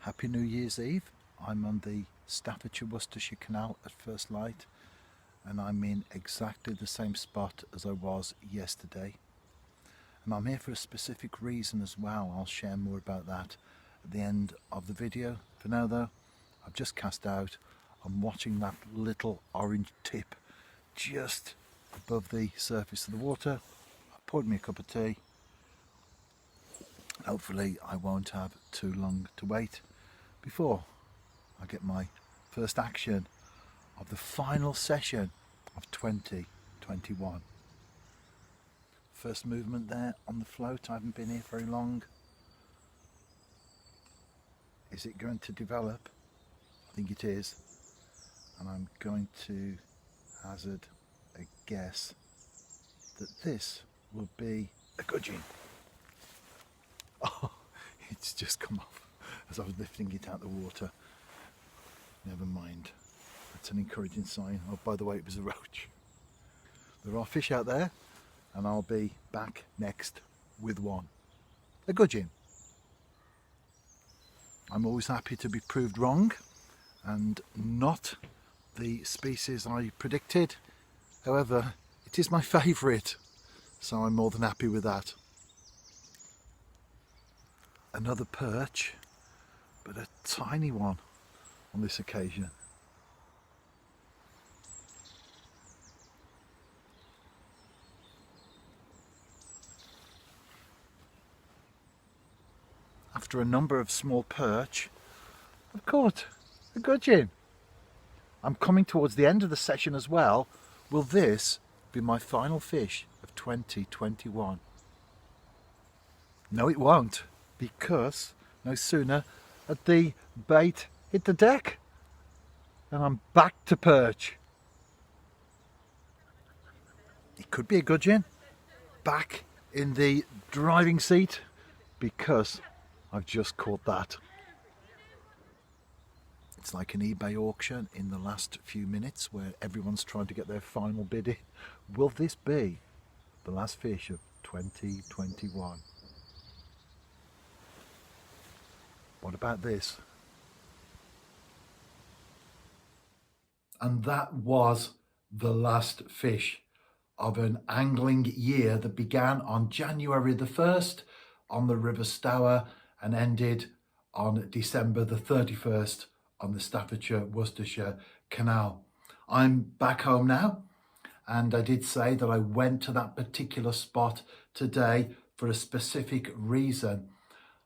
Happy New Year's Eve. I'm on the Staffordshire Worcestershire Canal at first light, and I'm in exactly the same spot as I was yesterday. And I'm here for a specific reason as well. I'll share more about that at the end of the video. For now though, I've just cast out. I'm watching that little orange tip just above the surface of the water. I poured me a cup of tea. Hopefully I won't have too long to wait before I get my first action of the final session of 2021. First movement there on the float. I haven't been here very long. Is it going to develop? I think it is. And I'm going to hazard a guess that this will be a gudgeon. Oh, it's just come off as I was lifting it out of the water. Never mind. That's an encouraging sign. Oh, by the way, it was a roach. There are fish out there, and I'll be back next with one. A gudgeon. I'm always happy to be proved wrong and not the species I predicted. However, it is my favourite, so I'm more than happy with that. Another perch, but a tiny one on this occasion. After a number of small perch, I've caught a gudgeon. I'm coming towards the end of the session as well. Will this be my final fish of 2021? No, it won't, because no sooner had the bait hit the deck and I'm back to perch. It could be a gudgeon, back in the driving seat, because I've just caught that. It's like an eBay auction in the last few minutes where everyone's trying to get their final bid in. Will this be the last fish of 2021? What about this? And that was the last fish of an angling year that began on January the 1st on the River Stour and ended on December the 31st on the Staffordshire Worcestershire Canal. I'm back home now, and I did say that I went to that particular spot today for a specific reason.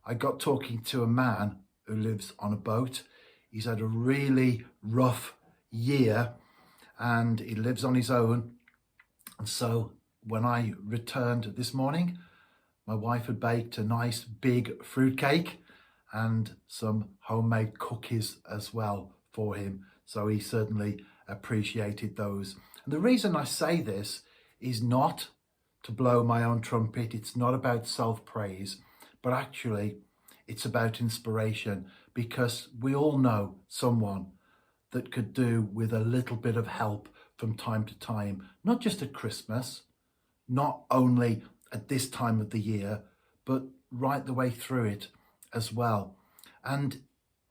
I got talking to a man who lives on a boat. He's had a really rough year and he lives on his own. And so when I returned this morning, my wife had baked a nice big fruit cake and some homemade cookies as well for him. So he certainly appreciated those. And the reason I say this is not to blow my own trumpet. It's not about self-praise, but actually it's about inspiration, because we all know someone that could do with a little bit of help from time to time, not just at Christmas, not only at this time of the year, but right the way through it as well. And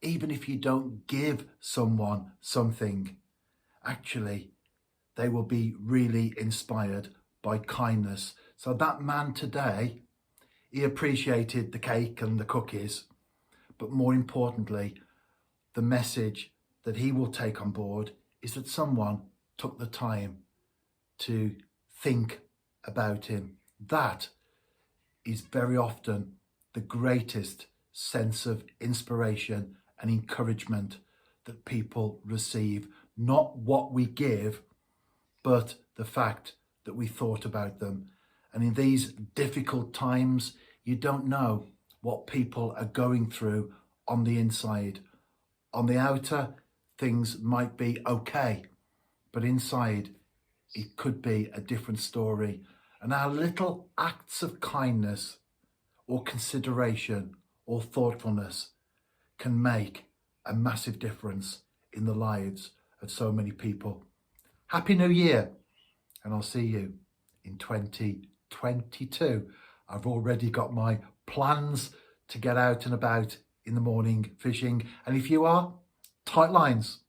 even if you don't give someone something, actually they will be really inspired by kindness. So that man today, he appreciated the cake and the cookies, but more importantly, the message that he will take on board is that someone took the time to think about him. That is very often the greatest sense of inspiration and encouragement that people receive. Not what we give, but the fact that we thought about them. And in these difficult times, you don't know what people are going through on the inside. On the outer, things might be okay, but inside, it could be a different story. And our little acts of kindness or consideration or thoughtfulness can make a massive difference in the lives of so many people. Happy New Year, and I'll see you in 2022. I've already got my plans to get out and about in the morning fishing. And if you are, tight lines.